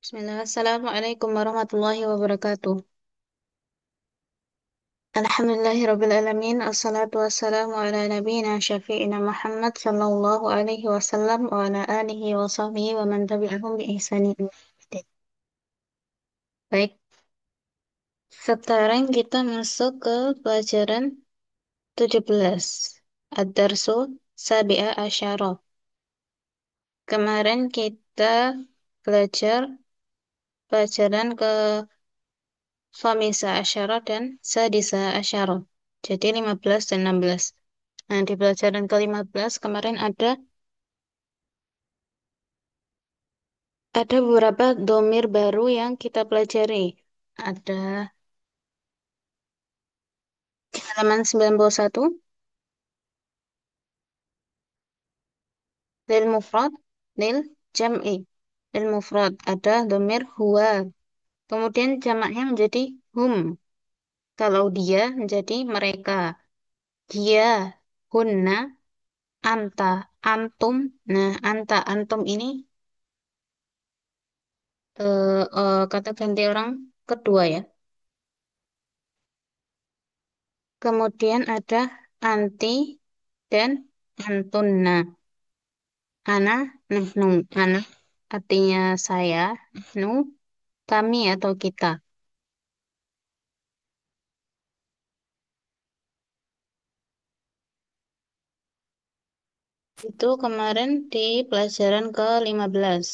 Bismillah. Assalamualaikum warahmatullahi wabarakatuh. Alhamdulillahirrabbilalamin. Assalatu wassalamu ala nabiyina syafi'ina Muhammad sallallahu alaihi wasallam wa ala alihi wa sahbihi wa man tabi'ahum bi ihsani ila yaumil. Baik, sekarang kita masuk ke pelajaran 17. Ad-Darsu Sabi'a Asyara. Kemarin kita belajar pelajaran ke Khamisa Asyara dan Sadisa Asyara. Jadi 15 dan 16. Nah, di pelajaran ke-15 kemarin ada beberapa domir baru yang kita pelajari. Ada di halaman 91, lil mufrad, lil jam'i. Lil mufrad ada domir huwa. Kemudian jamaknya menjadi hum. Kalau dia menjadi mereka. Dia, hunna, anta, antum. Nah, anta, antum ini kata ganti orang kedua ya. Kemudian ada anti dan antunna. Ana, nahnu. Ana artinya saya, nahnu kami atau kita. Itu kemarin di pelajaran ke-15.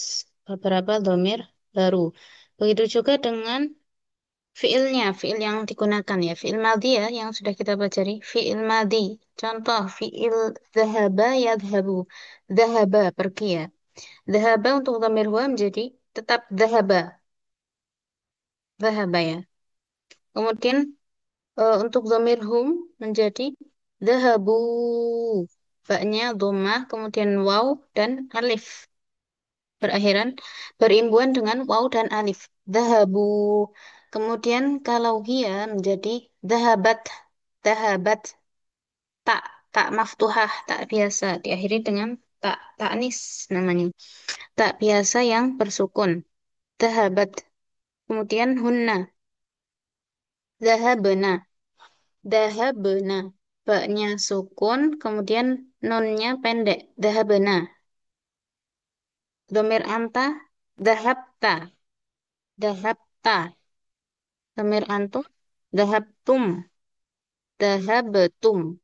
Beberapa domir baru. Begitu juga dengan fiilnya, fiil yang digunakan ya. Fiil madhi ya, yang sudah kita pelajari. Fiil madhi. Contoh, fiil dhahaba yadhabu. Dhahaba, pergi ya. Dhahaba untuk dhamir huwa menjadi tetap dhahaba. Dhahaba ya. Kemudian untuk dhamir hum menjadi dhahabu. Baknya dhammah, kemudian waw dan alif. Berimbuhan dengan waw dan alif. Dhahabu. Kemudian kalau hia menjadi dhahabat. Dhahabat. Tak, tak maftuhah, tak biasa. Diakhiri dengan tak, taknis namanya. Tak biasa yang bersukun. Dhahabat. Kemudian hunna. Dhahabna. Dhahabna. Baknya sukun, kemudian nunnya pendek. Dhahabna. Domir anta. Dhahabta. Dhahabta. Domir antum. Dhahabtum. Dhahabtum.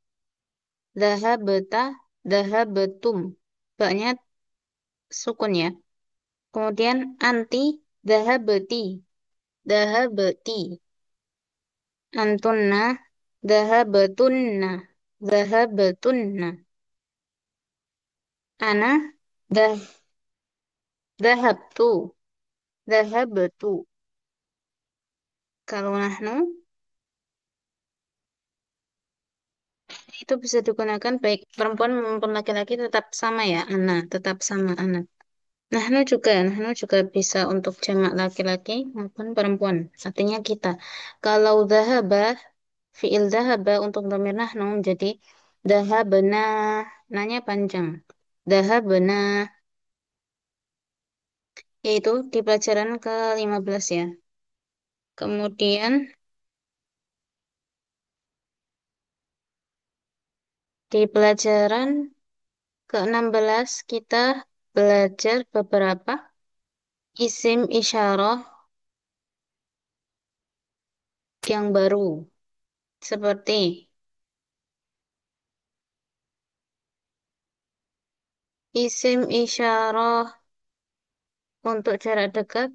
Dhahabta. Dhahabtum. Baknya sukun ya. Kemudian anti. Dhahabti. Dhahabti. Antunna. Dhahabatunna. Dhahabatunna. Ana. Dah. Dhahabtu. Dhahabtu. Kalau nahnu itu bisa digunakan baik perempuan maupun laki-laki tetap sama ya, ana, tetap sama ana. Nahnu juga bisa untuk jamak laki-laki maupun perempuan. Artinya kita. Kalau dhahaba, fiil dhahaba untuk dhamir nahnu menjadi dhahabna, nanya panjang. Dhahabna, yaitu di pelajaran ke-15 ya. Kemudian di pelajaran ke-16 kita belajar beberapa isim isyarah yang baru. Seperti isim isyarah untuk jarak dekat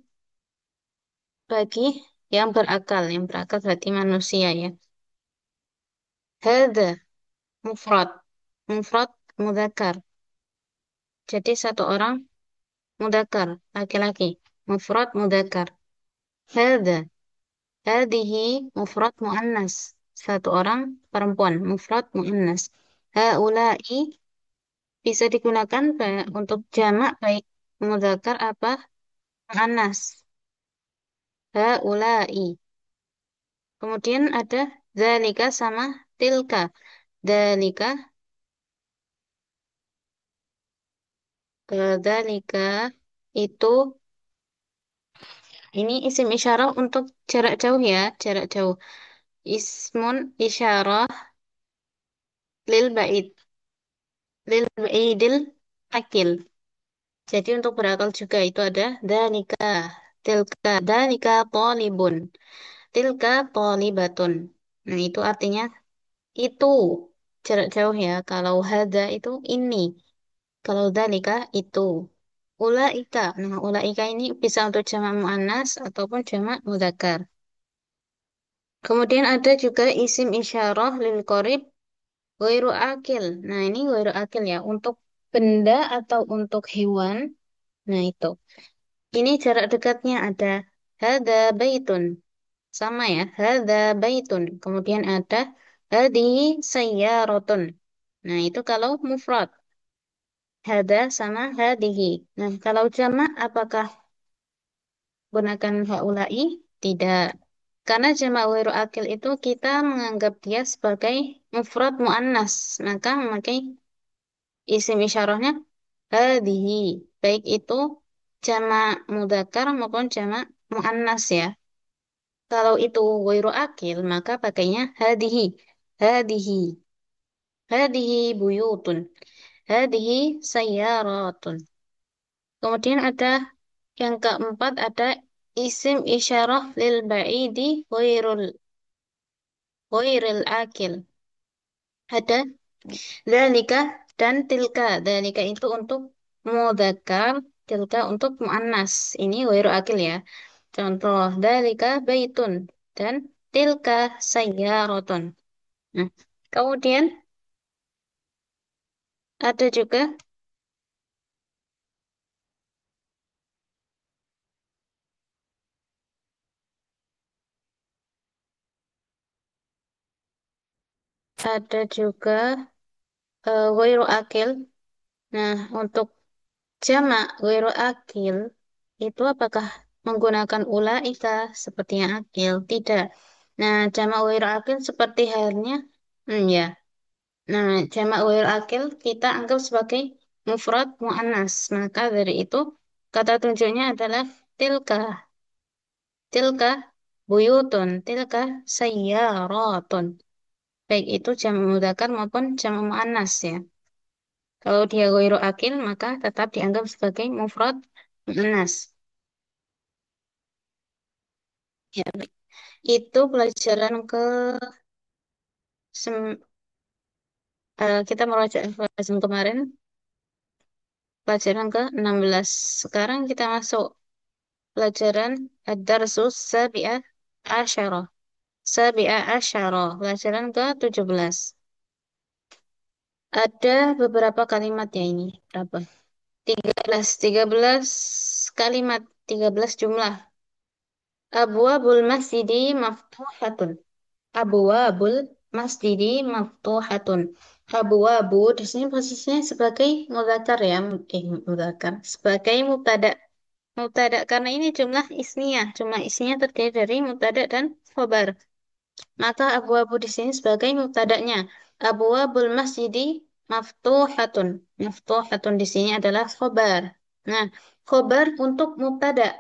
bagi yang berakal. Yang berakal berarti manusia ya. Hadza mufrad. Mufrad mudzakkar. Jadi satu orang mudzakkar, laki-laki. Mufrad mudzakkar. Hadza. Hadhihi mufrad muannas. Satu orang perempuan. Mufrad muannas. Haula'i bisa digunakan untuk jamak baik mudzakkar apa muannas. Haula'i. Kemudian ada dzalika sama tilka. Dzalika, dzalika itu Ini isim isyarah untuk jarak jauh ya, jarak jauh. Ismun isyarah lil ba'id, lil ba'idil akil. Jadi untuk berakal juga itu ada dalika, tilka, dalika talibun, tilka talibatun. Nah, itu artinya itu jarak jauh ya. Kalau hada itu ini, kalau dalika itu. Ulaika. Nah, ulaika ini bisa untuk jamak muannas ataupun jamak mudzakkar. Kemudian ada juga isim isyarah lil qorib ghairu akil. Nah, ini ghairu akil ya untuk benda atau untuk hewan. Nah, itu. Ini jarak dekatnya ada hada baitun. Sama ya, hada baitun. Kemudian ada hadihi sayyaratun. Nah, itu kalau mufrad. Hada sama hadihi. Nah, kalau jamak apakah gunakan haulai? Tidak. Karena jamak ghairu akil itu kita menganggap dia sebagai mufrad muannas. Maka memakai isim isyarahnya hadihi. Baik itu jamak mudzakkar maupun jamak muannas ya. Kalau itu ghairu akil maka pakainya hadihi. Hadihi. Hadihi buyutun. Hadihi sayyaratun. Kemudian ada yang keempat ada isim isyarah lil ba'idi ghairil akil. Ada dzalika dan tilka. Dzalika itu untuk mudzakkar, tilka untuk muannas. Ini ghairu akil ya. Contoh dzalika baitun dan tilka sayyaratun. Nah, kemudian ada juga ada juga ghairu akil. Nah, untuk jamak ghairu akil itu apakah menggunakan ulaika seperti yang akil? Tidak. Nah, jamak ghairu akil seperti halnya ya. Nah, jamak ghairu akil kita anggap sebagai mufrad muannas. Maka dari itu kata tunjuknya adalah tilka. Tilka buyutun, tilka sayyaratun. Baik itu jamak mudzakkar maupun jamak muannas ya. Kalau dia ghairu akil maka tetap dianggap sebagai mufrad muannas. Ya, baik. Itu pelajaran ke kita merujuk pelajaran kemarin, pelajaran ke-16. Sekarang kita masuk pelajaran ad-darsus sabi'ah asyarah. Sabi'ah asyarah, pelajaran ke-17. Ada beberapa kalimat ya ini. Berapa? 13 kalimat, 13 jumlah. Abwabul masjidi maftuhatun. Abwabul masjidi maftuhatun. Abwabu di sini posisinya sebagai mudzakkar ya, mudzakkar. Sebagai mubtada. Mubtada karena ini jumlah ismiyah, jumlah ismiyah terdiri dari mubtada dan khobar. Maka abu-abu di sini sebagai mubtada'nya. Abwabul masjidi maftuhatun. Maftuhatun di sini adalah khobar. Nah, khobar untuk mubtada.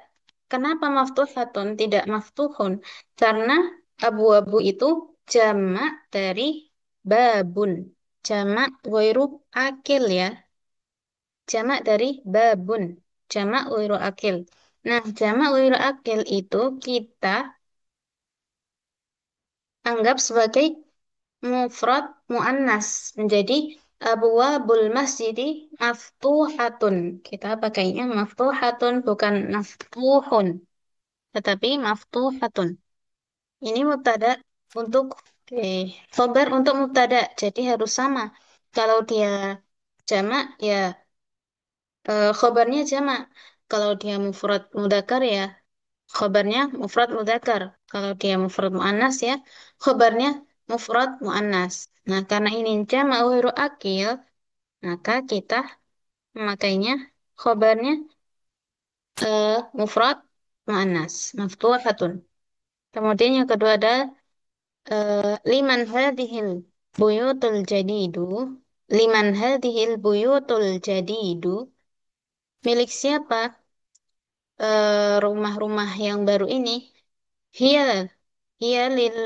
Kenapa maftuhatun tidak maftuhun? Karena abu-abu itu jamak dari babun. Jamak ghairu akil ya. Jamak dari babun. Jamak ghairu akil. Nah, jamak ghairu akil itu kita anggap sebagai mufrad muannas menjadi abwabul masjidi maftuhatun. Kita pakainya maftuhatun bukan maftuhun, tetapi maftuhatun. Ini mubtada untuk khobar untuk mubtada, jadi harus sama. Kalau dia jamak ya khobarnya jamak. Kalau dia mufrad mudzakkar ya khobarnya mufrad mudzakkar. Kalau dia mufrad muannas ya, khobarnya mufrad muannas. Nah, karena ini jamak ghairu akil, maka kita memakainya khobarnya mufrad muannas, maftuhatun. Kemudian yang kedua ada liman hadhil buyutul jadidu. Liman hadhil buyutul jadidu. Milik siapa rumah-rumah yang baru ini, hiya, hiya lil,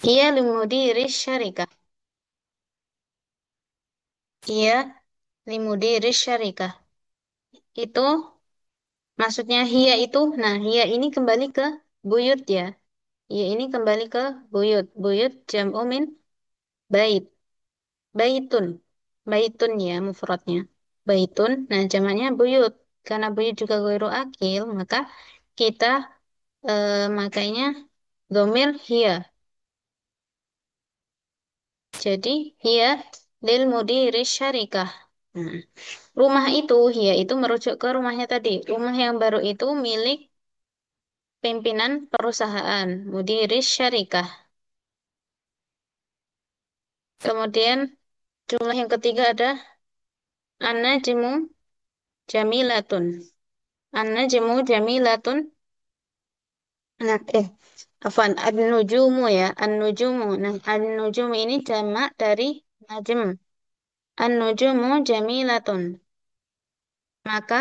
hiya limudiri syarikah. Hiya limudiri syarikah. Itu maksudnya hiya itu, nah hiya ini kembali ke buyut ya. Hiya ini kembali ke buyut. Buyut jam'u min bait. Baitun. Baitun ya mufradnya. Baitun. Nah, jamaknya buyut. Karena buyut juga ghairu akil, maka kita makainya domir hiya. Jadi hiya lil mudiri syarikah. Nah, rumah itu hiya itu merujuk ke rumahnya tadi. Rumah yang baru itu milik pimpinan perusahaan, mudiri syarikah. Kemudian jumlah yang ketiga ada an-najmu jamilatun. An-najmu jamilatun. Nah, afwan, an-nujumu ya, an-nujumu. Nah, an-nujumu ini jamak dari najm. An-nujumu jamilatun. Maka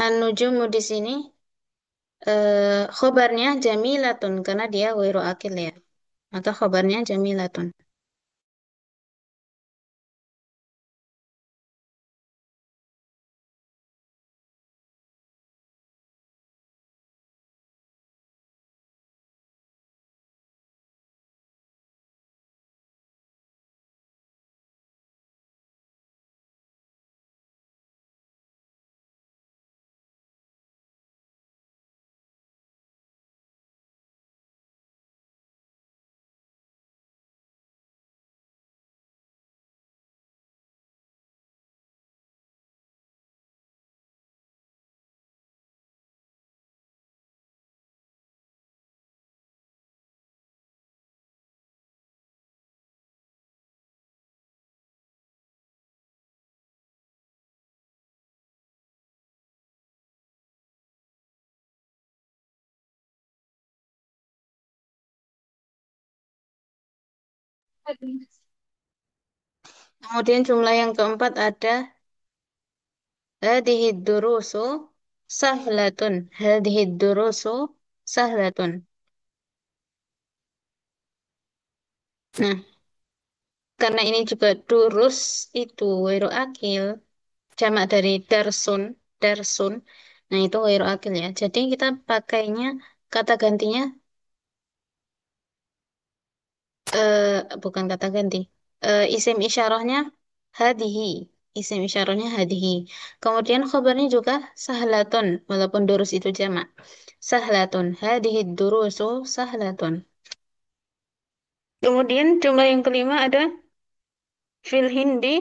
an-nujumu di sini khobarnya jamilatun karena dia ghairu akil ya. Maka khobarnya jamilatun. Kemudian jumlah yang keempat ada hadhihi durusu sahlatun. Hadhihi durusu sahlatun. Nah, karena ini juga durus itu ghairu akil, jamak dari darsun, darsun. Nah, itu ghairu akil ya. Jadi kita pakainya kata gantinya bukan kata ganti. Isim isyarahnya hadihi. Isim isyarahnya hadihi. Kemudian khobarnya juga sahlatun, walaupun durus itu jamak. Sahlatun. Hadihi durusu sahlatun. Kemudian jumlah yang kelima ada fil hindi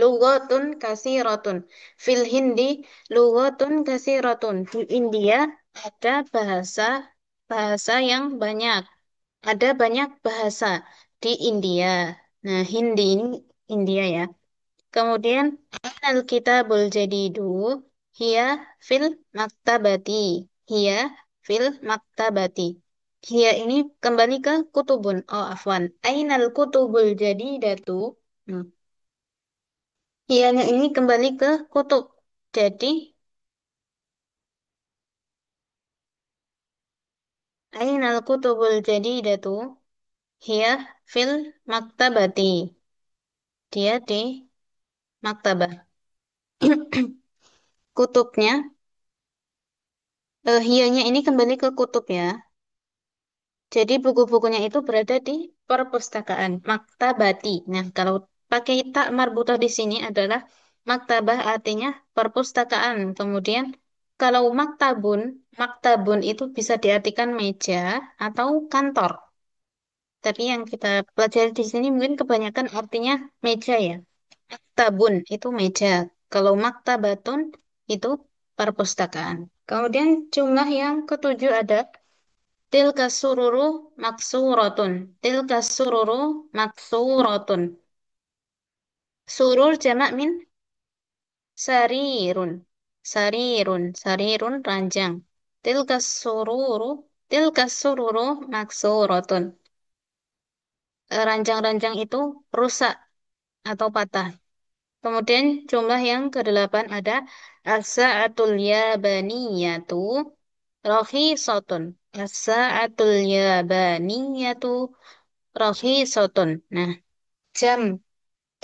lughatun kasiratun. Fil hindi lughatun kasiratun. Di India ada bahasa bahasa yang banyak. Ada banyak bahasa di India. Nah, Hindi ini India ya. Kemudian al-kitabul jadidu hiya fil maktabati. Hiya fil maktabati. Hiya ini kembali ke kutubun. Oh, afwan. Ainal kutubul jadidatu. Hmm. Hiyanya ini kembali ke kutub. Jadi, ainal kutubul jadidatu hiya fil maktabati. Dia di maktabah. Kutubnya, hiyanya ini kembali ke kutub ya. Jadi buku-bukunya itu berada di perpustakaan, maktabati. Nah, kalau pakai tak marbutoh di sini adalah maktabah artinya perpustakaan. Kemudian kalau maktabun, maktabun itu bisa diartikan meja atau kantor. Tapi yang kita pelajari di sini mungkin kebanyakan artinya meja ya. Tabun itu meja. Kalau maktabatun itu perpustakaan. Kemudian jumlah yang ketujuh ada tilka sururu maksuratun. Tilka sururu maksuratun. Surur jamak min sarirun. Sarirun. Sarirun ranjang. Tilka sururu. Tilka sururu maksuratun. ranjang-ranjang itu rusak atau patah. Kemudian jumlah yang kedelapan ada as-sa'atul yabaniyatu rakhisatun. As-sa'atul yabaniyatu rakhisatun. Nah, jam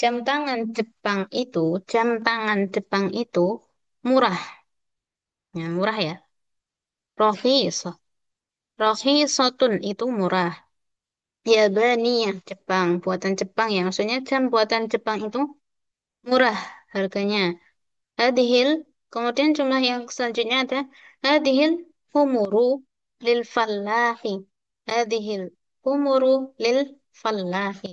jam tangan Jepang itu, jam tangan Jepang itu murah. Ya, murah ya. Rakhisah. Rakhisatun itu murah. Yabaniyah Jepang, buatan Jepang ya. Maksudnya jam buatan Jepang itu murah harganya. Hadhil, kemudian jumlah yang selanjutnya ada hadhil humuru lil fallahi. Hadhil humuru lil fallahi.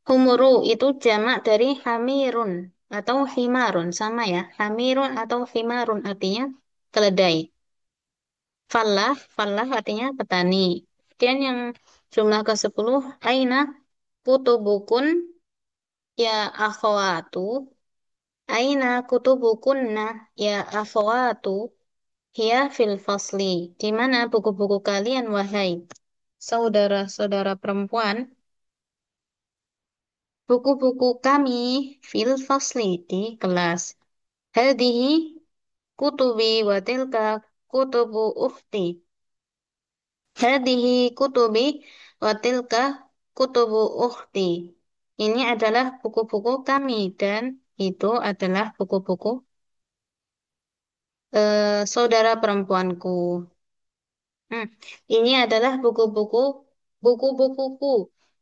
Humuru itu jamak dari hamirun atau himarun, sama ya. Hamirun atau himarun artinya keledai. Fallah artinya petani. Kemudian yang jumlah ke-10 aina kutubukun ya akhwatu. Aina kutubukunna ya akhwatu hiya fil fasli. Di mana buku-buku kalian wahai saudara-saudara perempuan? Buku-buku kami fil fasli di kelas. Hadihi kutubi wa tilka kutubu ukhti. Hadihi kutubi wa tilka kutubu ukhti. Ini adalah buku-buku kami dan itu adalah buku-buku saudara perempuanku. Hmm, Ini adalah buku-bukuku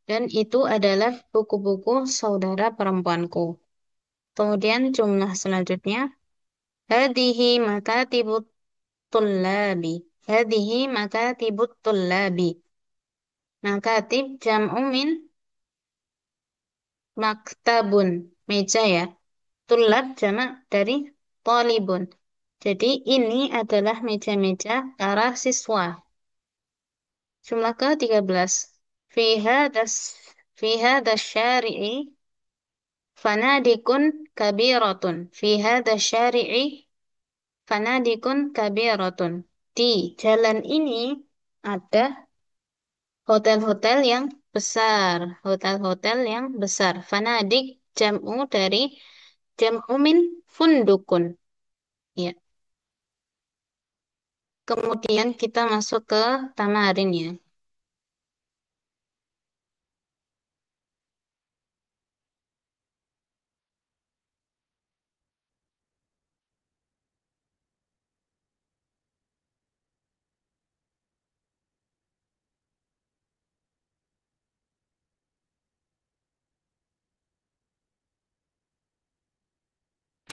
dan itu adalah buku-buku saudara perempuanku. Kemudian jumlah selanjutnya hadihi makatibut tullabi. Hadihi makatibut tullabi. Makatib jam'u min maktabun, meja ya. Tulab jamak dari talibun. Jadi ini adalah meja-meja para siswa. Jumlah ke-13. Fiha das fiha dasyari'i fanadikun kabiratun. Fiha dasyari'i fanadikun kabiratun. Di jalan ini ada hotel-hotel yang besar. Hotel-hotel yang besar. Fanadik jam'u dari jam'u min fundukun. Ya. Kemudian kita masuk ke tamarin ya.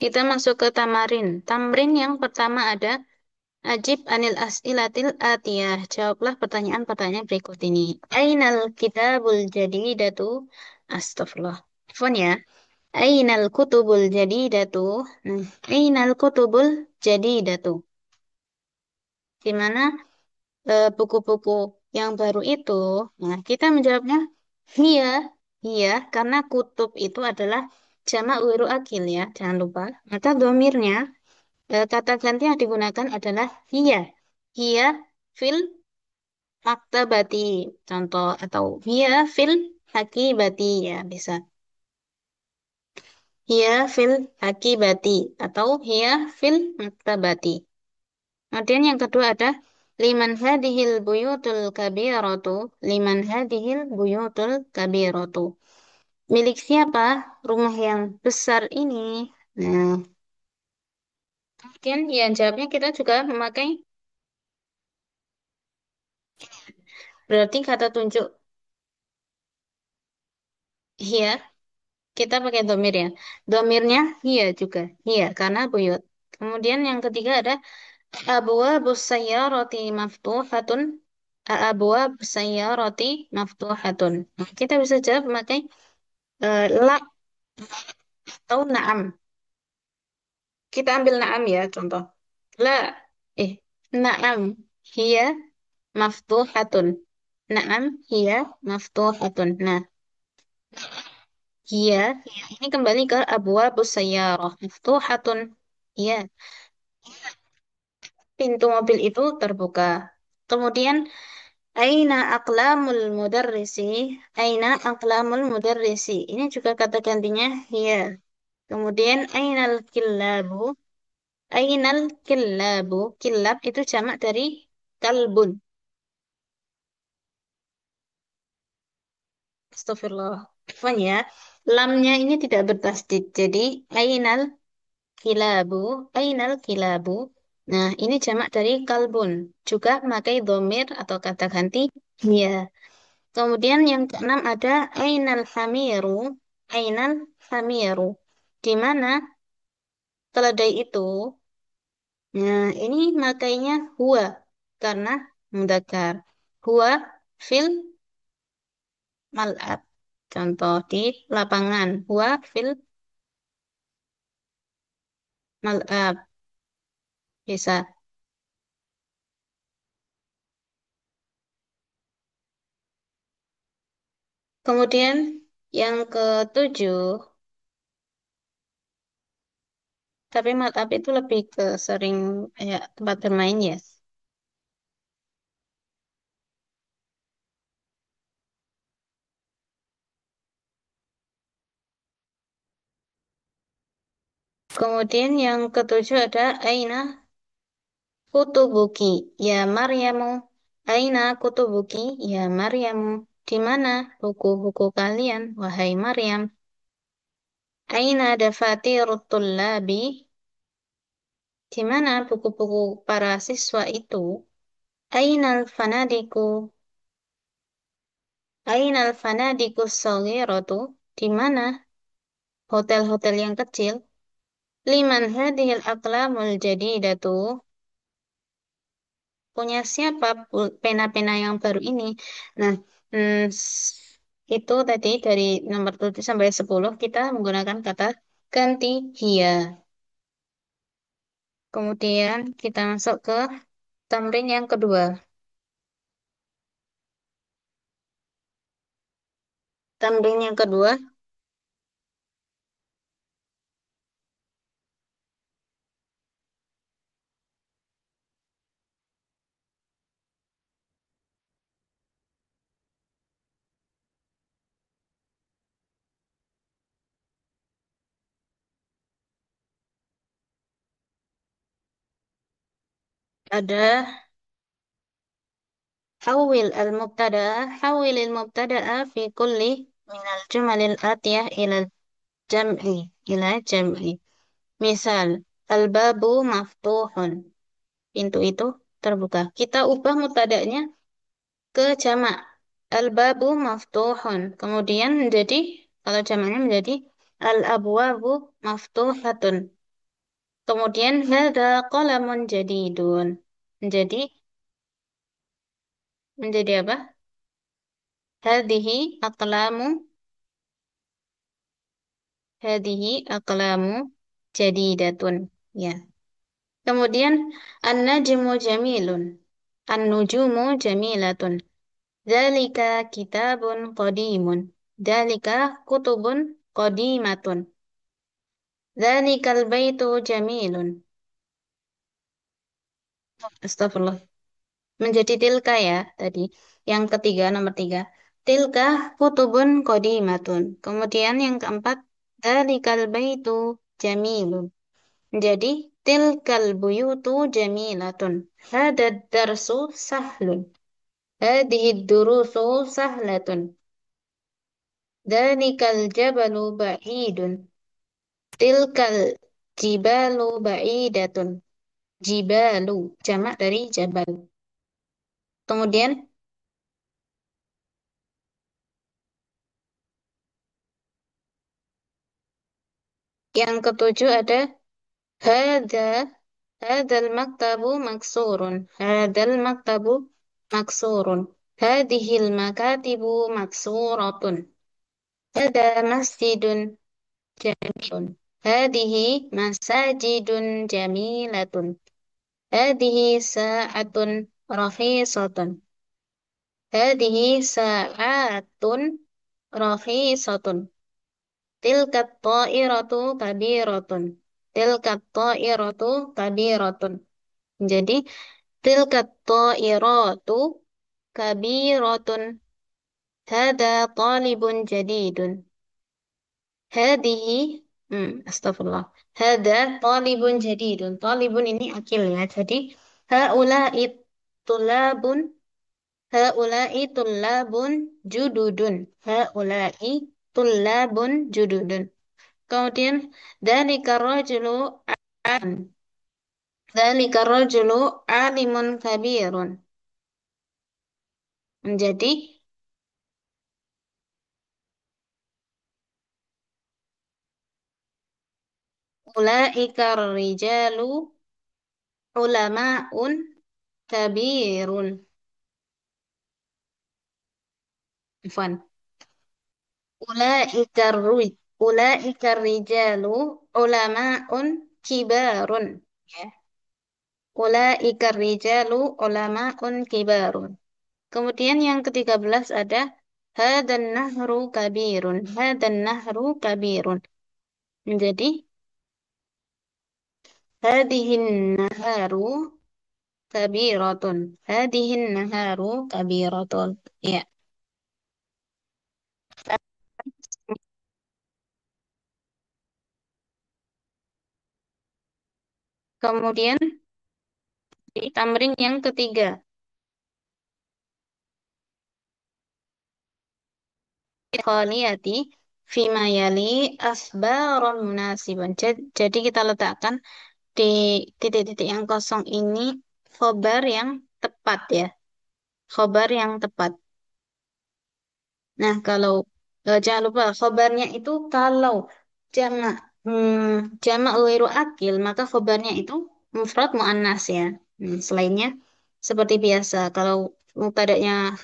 Kita masuk ke tamarin. Tamrin yang pertama ada Ajib anil as'ilatil atiyah. Jawablah pertanyaan-pertanyaan berikut ini. Ainal kitabul jadidatu? Astagfirullah. Telepon ya. Ainal kutubul jadidatu? Nah, Ainal kutubul jadidatu. Di mana buku-buku yang baru itu? Nah, kita menjawabnya iya, iya, karena kutub itu adalah jamak wiru akil ya, jangan lupa. Maka domirnya, kata ganti yang digunakan adalah iya. Iya fil maktabati, contoh, atau iya fil hakibati, ya bisa. Iya fil hakibati, atau iya fil maktabati. Kemudian yang kedua ada liman hadihil buyutul kabiratu, liman hadihil buyutul kabiratu. Milik siapa rumah yang besar ini? Nah, kemudian yang jawabnya kita juga memakai berarti kata tunjuk hiya, kita pakai domir ya. Domirnya hiya juga, hiya karena buyut. Kemudian yang ketiga ada abwabus sayyarati maftuhatun. Abwabus sayyarati maftuhatun. Nah, kita bisa jawab memakai la atau na'am. Kita ambil na'am ya contoh. La, eh, na'am, hiya maftuhatun. Na'am, hiya maftuhatun. Nah, hiya, ini kembali ke abwabus sayyarah. Maftuhatun. Iya, pintu mobil itu terbuka. Kemudian Aina aqlamul mudarrisi? Aina aqlamul mudarrisi? Ini juga kata gantinya hiya. Kemudian ainal killabu? Ainal killabu? Killab itu jamak dari kalbun. Astagfirullah. Afwan ya. Lamnya ini tidak bertasdid. Jadi ainal kilabu, ainal kilabu. Nah, ini jamak dari kalbun. Juga memakai domir atau kata ganti ya. Kemudian yang keenam ada ainal hamiru, ainal hamiru. Di mana keledai itu? Nah, ini makainya huwa karena mudzakkar. Huwa fil mal'ab. Contoh di lapangan. Huwa fil mal'ab. Bisa. Kemudian yang ketujuh, tapi mal'ab itu lebih ke sering ya tempat bermain ya. Kemudian yang ketujuh ada aina kutubuki ya Maryamu. Aina kutubuki ya Maryamu. Di mana buku-buku kalian, wahai Maryam? Aina dafatirut tullabi? Di mana buku-buku para siswa itu? Ainal fanadiku? Ainal fanadikus saghiratu? Di mana hotel-hotel yang kecil? Liman hadhil aqlamul jadidatu? Punya siapa pena-pena yang baru ini? Nah, itu tadi dari nomor 7 sampai 10 kita menggunakan kata ganti hia. Kemudian kita masuk ke tamrin yang kedua. Tamrin yang kedua ada hawil al-mubtada'a fi kulli minal jumalil atiyah jam'i ila jam'i. Misal, al-babu maftuhun. Pintu itu terbuka. Kita ubah mubtada'nya ke jamak. Al-babu maftuhun. Kemudian menjadi, kalau jamaknya menjadi al-abwabu maftuhatun. Kemudian hadza qalamun jadidun. Menjadi menjadi apa? Hadhihi aqlamu hadhihi aqlamu jadidatun. Ya. Kemudian an-najmu jamilun. An-nujumu jamilatun. Dzalika kitabun qadimun. Dzalika kutubun qadimatun. Dzalikal baitu jamilun. Astagfirullah. Menjadi tilka ya tadi. Yang ketiga, nomor tiga. Tilka kutubun qadimatun. Kemudian yang keempat, dzalikal baitu jamilun. Jadi, tilkal buyutu jamilatun. Hadad darsu sahlun. Hadhihi durusu sahlatun. Dzalikal jabalu ba'idun. Tilkal jibalu ba'idatun. Jibalu, jamak dari jabal. Kemudian yang ketujuh ada hadza hadzal maktabu maksurun. Hadzal maktabu maksurun. Hadhil makatibu maksuratun. Hada masjidun jamilun. Hadhihi masajidun jamilatun. Hadhihi sa'atun rakhisatun. Hadhihi sa'atun rakhisatun. Tilkat ta'iratu kabiratun. Tilkat ta'iratu kabiratun. Jadi tilkat ta'iratu kabiratun. Hada talibun jadidun. Hadihi, astagfirullah. Hada talibun jadidun. Talibun ini akil ya. Jadi, haula'i tulabun, haula'i tulabun jududun. Haula'i tulabun jududun. Kemudian, dzalika rajulu alim. Dzalika rajulu alimun kabirun. Menjadi, ulaika rijalu ulama'un kabirun. Afwan. Ulaika rijalu ulama'un kibarun. Ya. Ulaika rijalu ulama'un kibarun. Kemudian yang ke-13 ada hadan nahru kabirun. Hadan nahru kabirun. Menjadi hadihin naharu kabiratun. Hadihin naharu kabiratun. Ya. Kemudian di tamrin yang ketiga. Khaliyati fima yali asbaron munasiban. Jadi kita letakkan di titik-titik yang kosong ini khobar yang tepat ya. Khobar yang tepat. Nah, kalau jangan lupa khobarnya itu kalau jamak jamak ghairu akil maka khobarnya itu mufrad muannas ya. Selainnya seperti biasa kalau mubtada'nya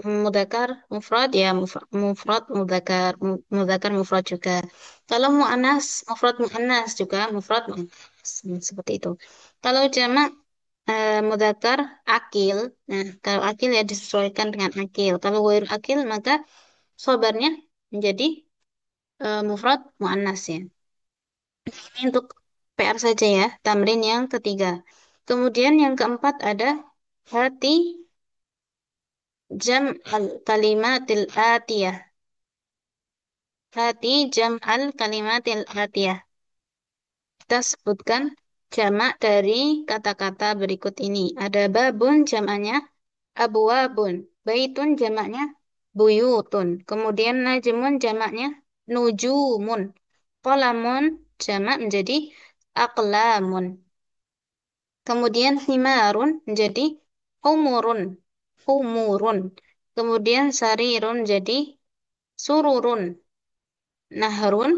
mudzakkar mufrad ya mufrad mudzakkar mudzakkar mufrad juga. Kalau muannas mufrad muannas juga mufrad muannas. Seperti itu. Kalau jamak mudzakkar akil, nah kalau akil ya disesuaikan dengan akil. Kalau ghairu akil maka khobarnya menjadi mufrad muannas ya. Ini untuk PR saja ya, tamrin yang ketiga. Kemudian yang keempat ada hati jam al kalimatil atiyah. Hati jam al kalimatil atiyah. Kita sebutkan jamak dari kata-kata berikut ini. Ada babun jamaknya abwabun. Baitun jamaknya buyutun. Kemudian najmun jamaknya nujumun. Qalamun jamak menjadi aqlamun. Kemudian himarun menjadi humurun. Humurun. Kemudian sarirun jadi sururun. Nahrun,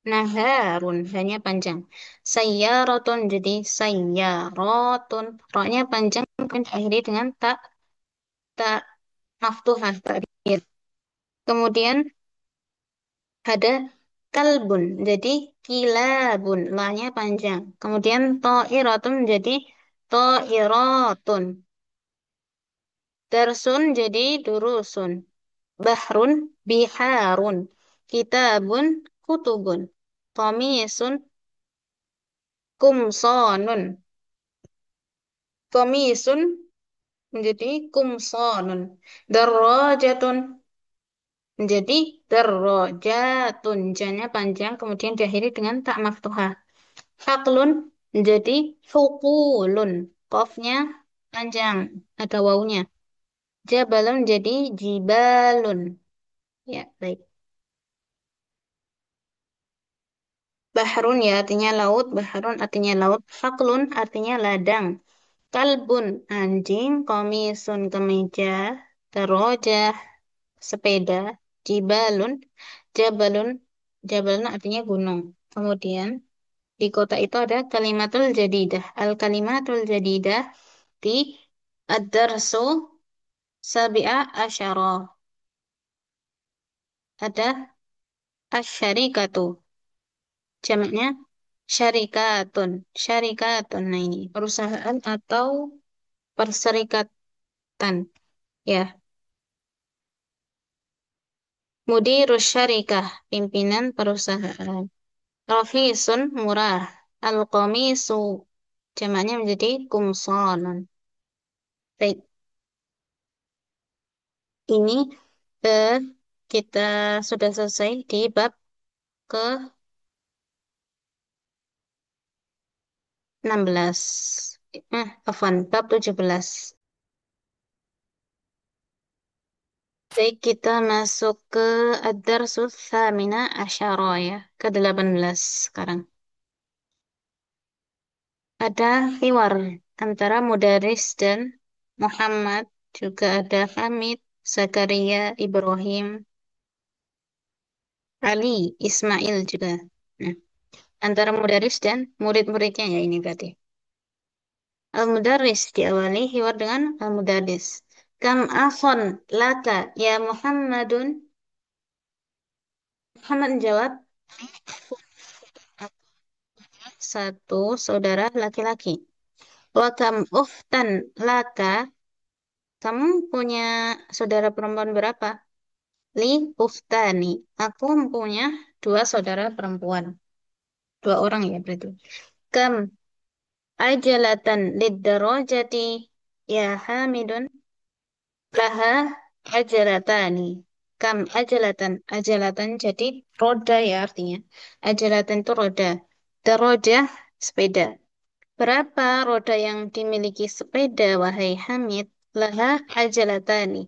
naharun. Hanya panjang. Sayyaratun jadi sayyaratun. Roknya panjang mungkin diakhiri dengan tak tak maftuhah takdir. Kemudian ada kalbun jadi kilabun. Lanya panjang. Kemudian to'iratun jadi to'iratun. Darsun jadi durusun. Bahrun biharun. Kitabun kutubun. Qamisun kumsonun. Qamisun menjadi kumsonun. Darajatun menjadi darajatun. Janya panjang kemudian diakhiri dengan tak maftuhah. Haklun menjadi hukulun. Qafnya panjang, ada wawunya. Jabalun jadi jibalun. Ya, baik. Bahrun ya artinya laut, bahrun artinya laut, haklun artinya ladang. Kalbun anjing, komisun kemeja, terojah sepeda, jibalun, jabalun, jabalun artinya gunung. Kemudian di kota itu ada kalimatul jadidah. Al kalimatul jadidah di ad-darsu sabi'a asyara. Ada asyarikatu. Jamaknya syarikatun. Syarikatun. Nah ini perusahaan atau perserikatan. Ya. Mudirus syarikah. Pimpinan perusahaan. Rafisun murah. Al-qamisu. Jamaknya menjadi kumsalun. Baik. Ini eh, kita sudah selesai di bab ke 16. Afwan, bab 17. Baik, kita masuk ke Ad-Darsus Tsamina Asyara ya, ke 18 sekarang. Ada hiwar antara Mudaris dan Muhammad, juga ada Hamid, Zakaria, Ibrahim, Ali, Ismail juga. Nah, antara Mudaris dan murid-muridnya ya ini berarti. Al-Mudaris diawali hiwar dengan Al-Mudaris. Kam akhon laka ya Muhammadun. Muhammad menjawab, satu saudara laki-laki. Wa kam ukhtan laka, kamu punya saudara perempuan berapa? Li ukhtani, aku punya dua saudara perempuan. Dua orang ya berarti. Kam ajalatan lid-darajati ya Hamidun. Laha ajalatani. Kam ajalatan. Ajalatan jadi roda ya artinya. Ajalatan itu roda. Darajah sepeda. Berapa roda yang dimiliki sepeda, wahai Hamid? Laha ajalatani.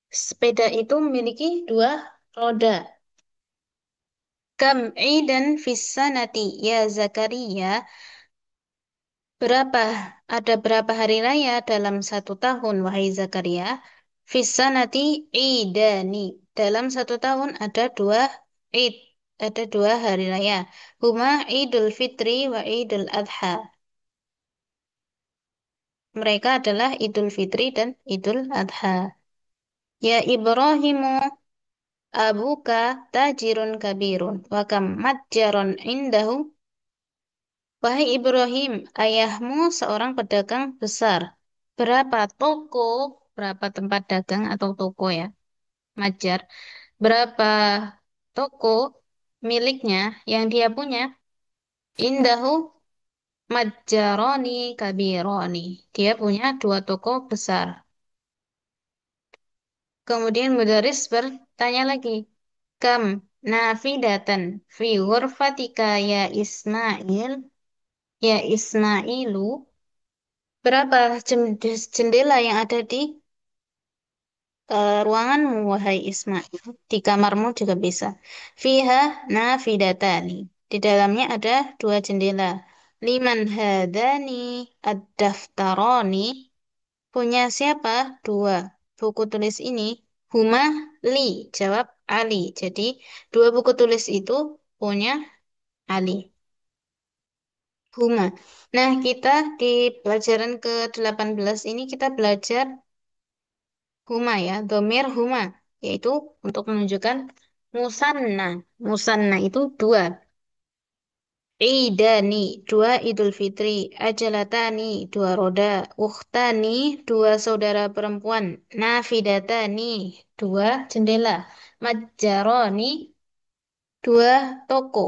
Sepeda itu memiliki dua roda. Kam idan fis sanati ya Zakaria. Berapa, ada berapa hari raya dalam satu tahun, wahai Zakaria? Fisanati idani. Dalam satu tahun ada dua id. Ada dua hari raya. Huma Idul Fitri wa Idul Adha. Mereka adalah Idul Fitri dan Idul Adha. Ya Ibrahimu abuka tajirun kabirun. Wa kam matjaron indahu. Wahai Ibrahim, ayahmu seorang pedagang besar. Berapa toko, berapa tempat dagang atau toko ya, majar. Berapa toko miliknya yang dia punya? Indahu majjaroni kabironi. Dia punya dua toko besar. Kemudian Mudaris bertanya lagi, Kam nafidatan fi ghurfatika ya Ismail, ya Ismailu. Berapa jendela yang ada di ruanganmu, wahai Ismail? Di kamarmu juga bisa. Fiha nafidatani. Di dalamnya ada dua jendela. Liman hadani ad-daftaroni. Punya siapa? Dua buku tulis ini. Huma li. Jawab Ali. Jadi dua buku tulis itu punya Ali. Huma. Nah, kita di pelajaran ke-18 ini kita belajar huma ya, domir huma, yaitu untuk menunjukkan musanna. Musanna itu dua. Idani, dua Idul Fitri. Ajalatani, dua roda. Ukhtani, dua saudara perempuan. Nafidatani, dua jendela. Majjaroni, dua toko.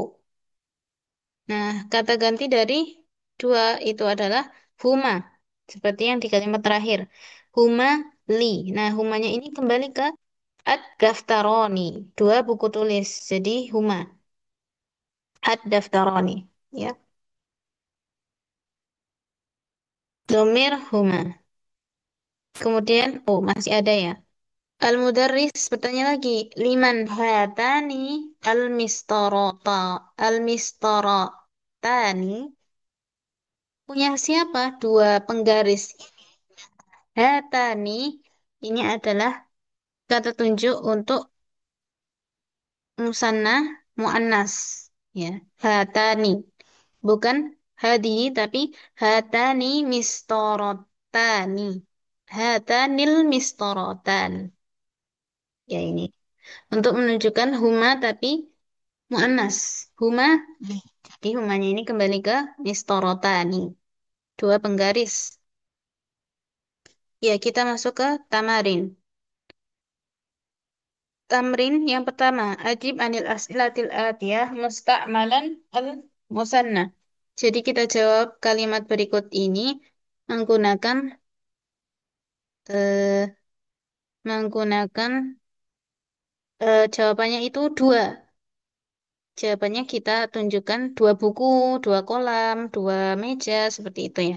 Nah, kata ganti dari dua itu adalah huma. Seperti yang di kalimat terakhir. Huma li. Nah, humanya ini kembali ke ad-daftaroni. Dua buku tulis. Jadi huma. Ad-daftaroni. Ya. Domir huma. Kemudian, oh masih ada ya. Al-Mudarris bertanya lagi. Liman hatani al-mistorota. Al-mistorotani. Punya siapa? Dua penggaris. Hatani. Ini adalah kata tunjuk untuk musanna muannas ya, hatani, bukan hadi tapi hatani mistorotani, hatanil mistorotan ya, ini untuk menunjukkan huma tapi muannas, huma, jadi humanya ini kembali ke mistorotani, dua penggaris. Ya, kita masuk ke tamarin. Tamrin yang pertama, ajib anil as'ilatil atiyah musta'malan al-musanna. Jadi kita jawab kalimat berikut ini menggunakan eh, Menggunakan jawabannya itu dua. Jawabannya kita tunjukkan dua buku, dua kolam, dua meja, seperti itu ya.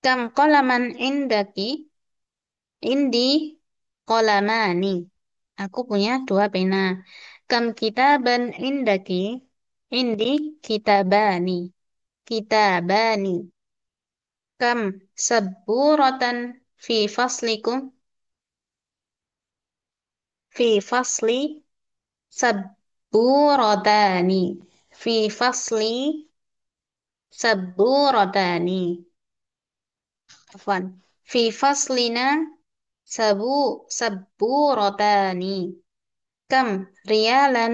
Kam qalaman indaki? Indi qalamani. Aku punya dua pena. Kam kitaban indaki? Indi kitabani. Kitabani. Kam sabburatan fi faslikum? Fi fasli sabburatani. Fi fasli sabburatani. Afwan. Fi faslina sabburatani. Kam riyalan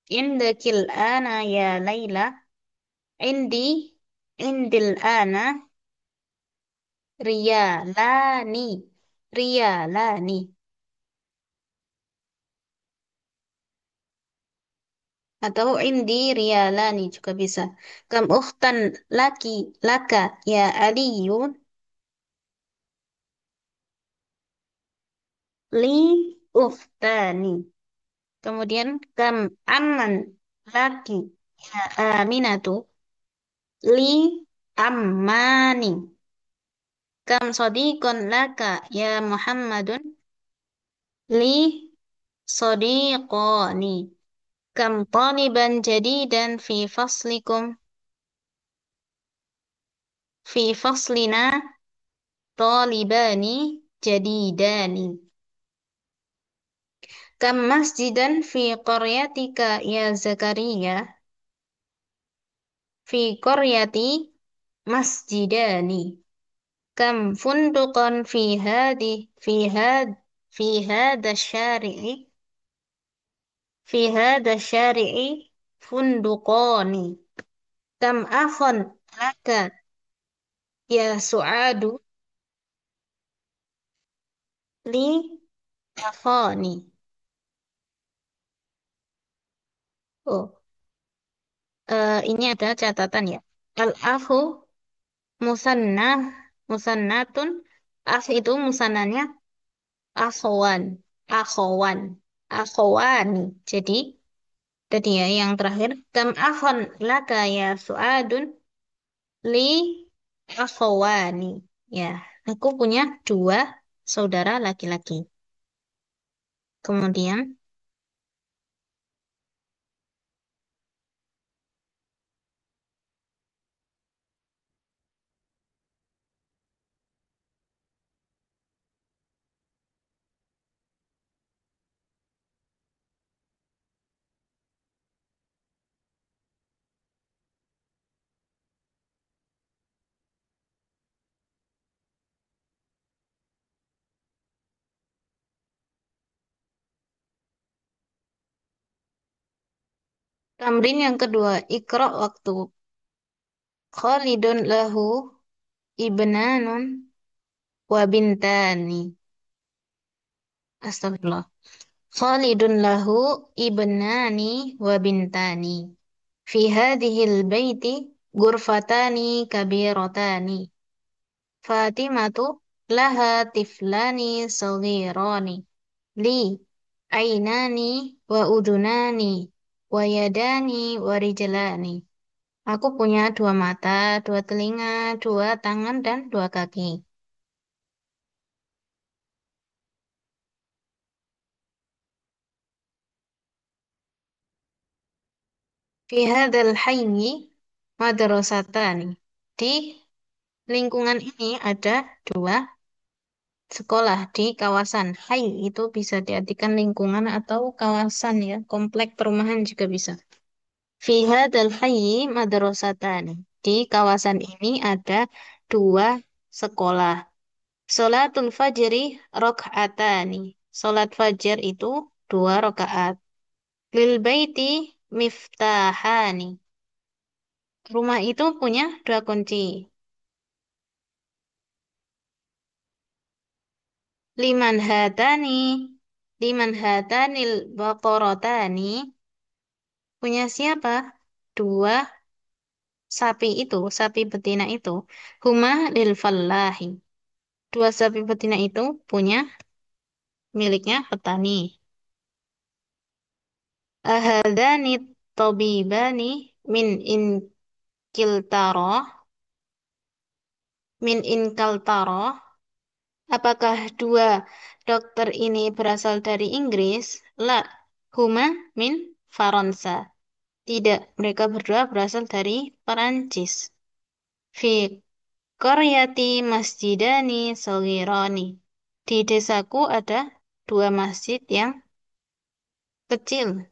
indakil ana ya Laila? Indi indil ana riyalani. Riyalani. Atau indi riyalani juga bisa. Kam ukhtan laka ya Aliyun? Li ukhtani. Kemudian kam amman laki ya Aminatu? Li ammani. Kam sodikon laka ya Muhammadun? Li sodiqoni. Kam taliban jadidan fi faslikum? Fi faslina talibani jadidani. Kam masjidan fi qaryatika ya Zakaria? Fi qaryati masjidani. Kam funduqan fi had fi hada syari'i? Fi hada syari'i funduqani. Kam akhon laka ya Su'adu? Li akhani. Oh, ini ada catatan ya. Al-akhu musanna musannatun. Akh itu musannanya akhwan, akhwan, akhwani. Jadi tadi ya yang terakhir, kam akhon laka ya Su'adun? Li akhwani. Ya, aku punya dua saudara laki-laki. Kemudian tamrin yang kedua, Iqra waktu. Khalidun lahu ibnanun wa bintani. Astagfirullah. Khalidun lahu ibnani wa bintani. Fi hadhil baiti ghurfatani kabiratani. Fatimatu laha tiflani saghirani. Li ainani wa udunani wa yadani wa rijlani. Aku punya dua mata, dua telinga, dua tangan, dan dua kaki. Fi hadzal hayyi madrasatani. Di lingkungan ini ada dua sekolah di kawasan. Hayy itu bisa diartikan lingkungan atau kawasan ya, komplek perumahan juga bisa. Fi hadzal hayyi madrasatani. Di kawasan ini ada dua sekolah. Salatul fajri rakaatani. Salat fajar itu dua rakaat. Lil baiti miftahani. Rumah itu punya dua kunci. Liman hatani. Liman hatanil baqaratani. Punya siapa? Dua sapi itu, sapi betina itu. Huma lil fallahi. Dua sapi betina itu punya miliknya petani. Ahadani tabibani min inkiltaro min inkaltaro. Apakah dua dokter ini berasal dari Inggris? La, huma min Faransa. Tidak, mereka berdua berasal dari Perancis. Fi qaryati masjidani saghirani. Di desaku ada dua masjid yang kecil.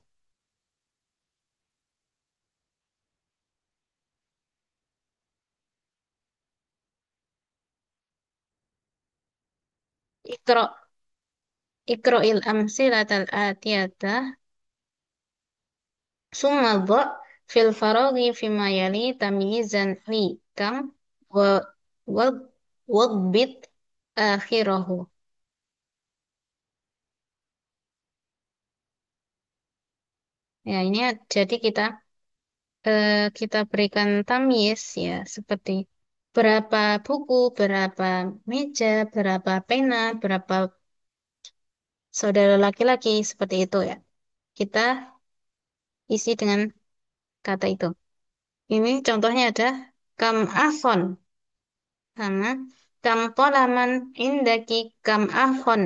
Ikra Ikra'il amsilatal atiyata summa dha fil faraghi fima yali tamyizan li kam wa wa wadbit akhirahu. Ya, ini jadi kita berikan tamyiz ya seperti berapa buku, berapa meja, berapa pena, berapa saudara laki-laki seperti itu ya. Kita isi dengan kata itu. Ini contohnya ada kam ahon sama kam tolaman indaki kam ahon.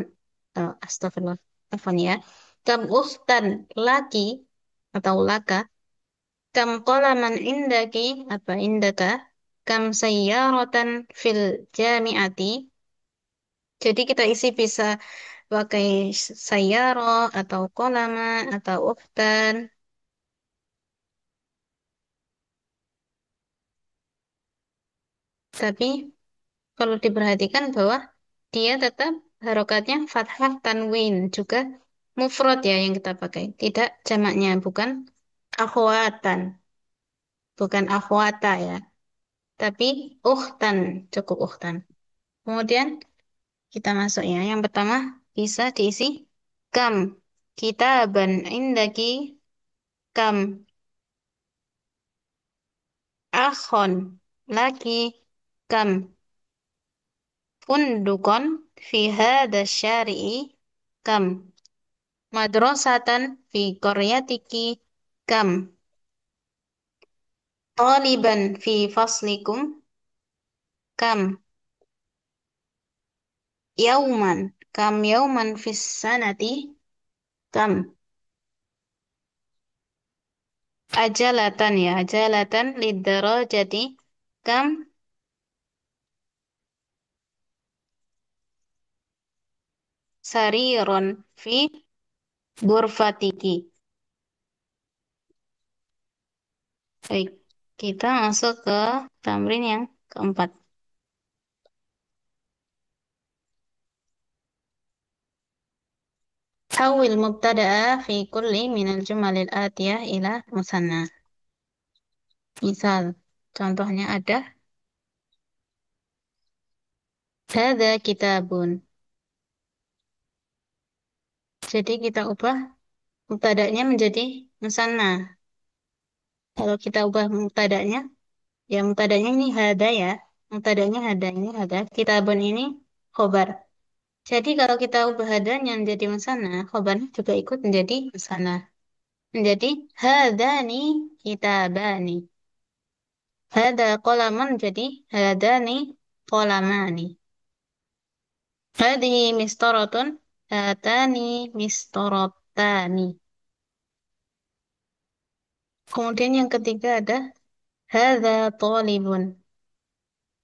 Oh, astagfirullah. Afwan ya. Kam ustan laki atau laka. Kam tolaman indaki apa indaka. Kam sayyaratan fil jami'ati. Jadi kita isi bisa pakai sayyaro atau kolama atau uktan. Tapi perlu diperhatikan bahwa dia tetap harokatnya fathah tanwin juga mufrad ya yang kita pakai. Tidak jamaknya, bukan akhwatan, bukan akhwata ya. Tapi ukhtan, cukup ukhtan. Kemudian kita masuk ya. Yang pertama bisa diisi kam kitaban indaki kam akhon laki kam fundukon fi hadha syari'i kam madrasatan fi qaryatiki kam taliban fi faslikum kam yauman fis sanati kam ajalatan lidarajati kam sariron fi ghurfatiki. Baik, kita masuk ke tamrin yang keempat. Hawil mubtada'a fi kulli minal jumalil atiyah ila musanna. Misal, contohnya ada hadza kitabun. Jadi kita ubah mubtada'nya menjadi musanna. Kalau kita ubah mubtada'nya, ya mubtada'nya ini hada ya. Mubtada'nya hada ini hada. Kitabun ini khobar. Jadi kalau kita ubah hadanya menjadi musanna, khobarnya juga ikut menjadi musanna. Menjadi hadani kitabani. Hada qolamun jadi hadani qolamani. Hadhihi mistaratun hatani mistarotani. Kemudian yang ketiga ada hadza talibun.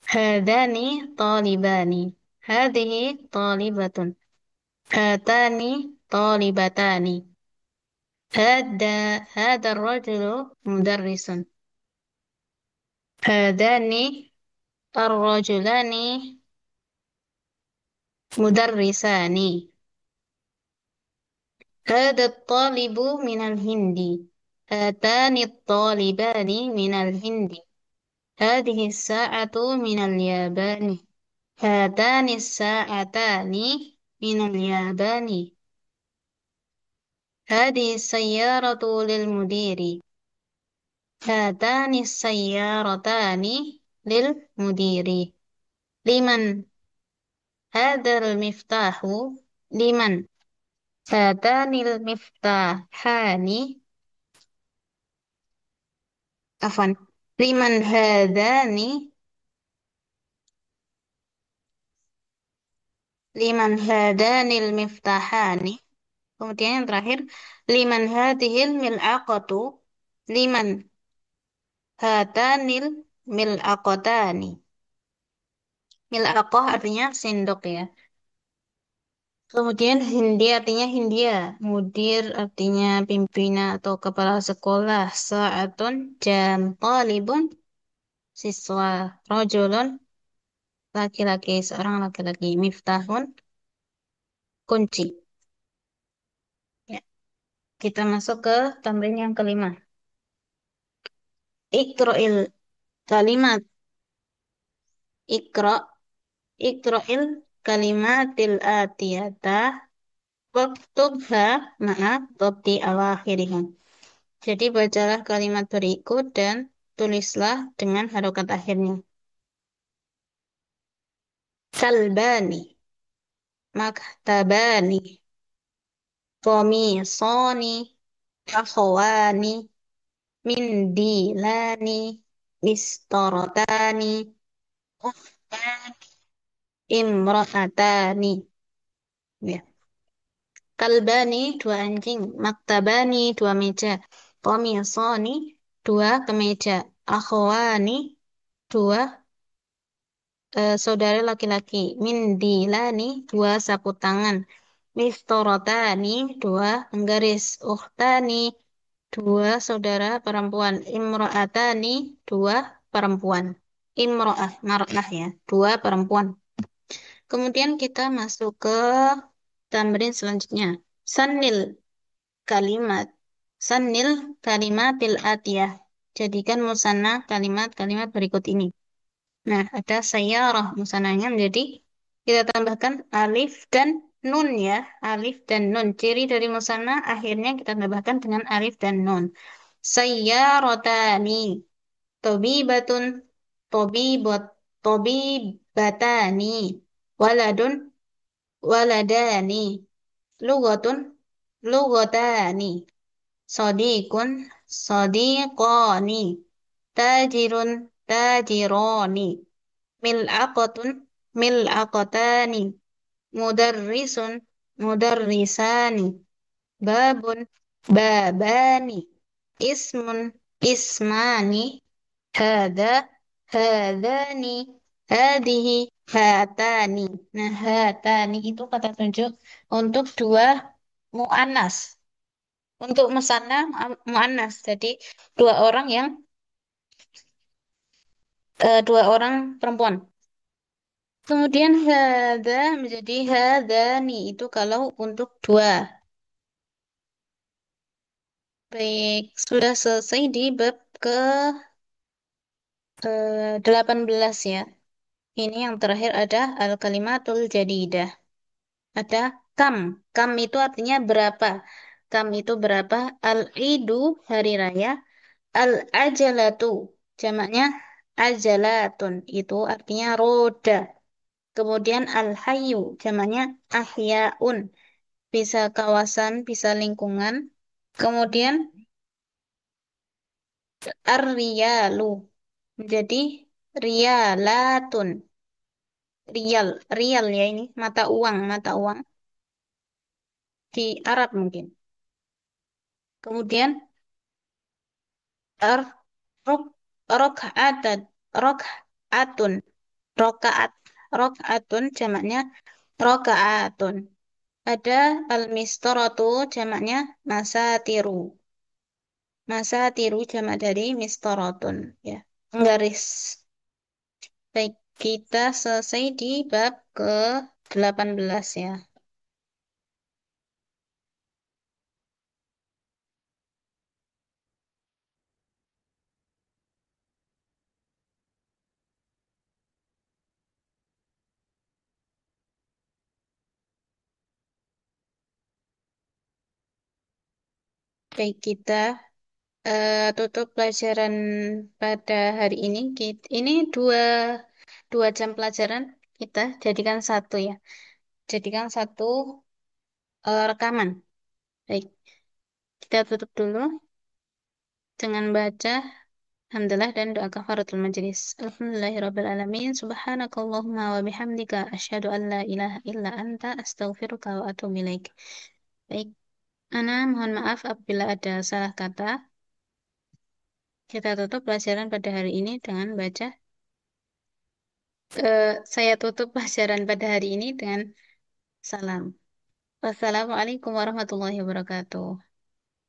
Hadani talibani. Hadhihi talibatun. Hatani talibatani. Hada rajulu mudarrisun. Hadani ar-rajulani mudarrisani. هذا الطالب من الهند هاتان الطالبان من الهند هذه الساعة من اليابان هاتان الساعتان من اليابان هذه السيارة للمدير هاتان السيارتان للمدير لمن Hadal miftahu liman. Hadanil miftahani. Afan. Liman hadani. Liman hadanil miftahani. Kemudian yang terakhir. Liman hadihil mil'aqatu. Liman hadanil mil'aqatani. Mil'aqah artinya sendok ya. Kemudian Hindi artinya Hindia. Mudir artinya pimpinan atau kepala sekolah. Sa'atun jam. Talibun siswa. Rojulun laki-laki. Seorang laki-laki. Miftahun kunci. Ya. Kita masuk ke tamrin yang kelima. Iqra'il kalimat. Iqra' Iqra'il kalimatil atiyata. Waktubha ma'a dhabti awakhirihim. Jadi bacalah kalimat berikut dan tulislah dengan harokat akhirnya. Kalbani, maktabani, qomisani, akhwani, mindilani, mistorotani, ukhtani, imra'atani. Ya. Kalbani, dua anjing. Maktabani, dua meja. Qomisani, dua kemeja. Akhwani, dua saudara laki-laki. Mindilani, dua sapu tangan. Mistorotani, dua penggaris. Ukhtani, dua saudara perempuan. Imro'atani, dua perempuan. Imro'ah, mar'ah ya, dua perempuan. Kemudian kita masuk ke tamrin selanjutnya. Sanil kalimat. Sanil kalimatil atiyah. Jadikan musanna kalimat-kalimat berikut ini. Nah, ada sayyarah musananya menjadi kita tambahkan alif dan nun ya. Alif dan nun. Ciri dari musanna akhirnya kita tambahkan dengan alif dan nun. Sayyarotani. Tobibatun. Tobibot. Tobibatani. Waladun. Waladani. Lugatun. Lugatani. Sodikun. Sodiqani. Tajirun. Tajironi. Mil'aqatun, mil'aqatani, mudarrisun, mudarrisani, babun, babani, ismun, ismani, hada, hadani, hadihi, hatani. Nah, hatani itu kata tunjuk untuk dua mu'annas. Untuk musanna mu'annas. Jadi dua orang perempuan. Kemudian hada menjadi hadani itu kalau untuk dua. Baik, sudah selesai di bab ke 18 ya. Ini yang terakhir ada al-kalimatul jadidah. Ada kam. Kam itu artinya berapa. Kam itu berapa. Al-idu hari raya. Al-ajalatu jamaknya ajalatun itu artinya roda. Kemudian al-hayyu jamaknya ahyaun. Bisa kawasan, bisa lingkungan. Kemudian ar-riyalu menjadi riyalatun. Riyal, riyal ya ini mata uang di Arab mungkin. Kemudian ar rok rokaatat rokaatun rokaat rokaatun jamaknya rokaatun. Ada al-mistoratu jamaknya masatiru. Masatiru jamak dari mistoratun ya. Garis. Baik, kita selesai di bab ke-18 ya. Baik, kita tutup pelajaran pada hari ini. Ini dua jam pelajaran. kita jadikan satu ya. Jadikan satu rekaman. Baik, kita tutup dulu dengan baca Alhamdulillah dan doa kafaratul majelis. Alhamdulillahirrabbilalamin. Subhanakallahumma wa bihamdika. Asyhadu an la ilaha illa anta. Astaghfiruka wa atubu ilaik. Baik, Ana mohon maaf apabila ada salah kata. Kita tutup pelajaran pada hari ini dengan baca. Saya tutup pelajaran pada hari ini dengan salam. Wassalamualaikum warahmatullahi wabarakatuh.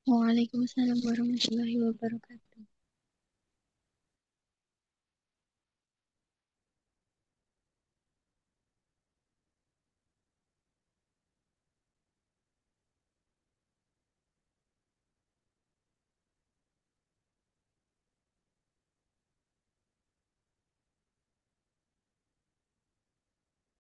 Waalaikumsalam warahmatullahi wabarakatuh.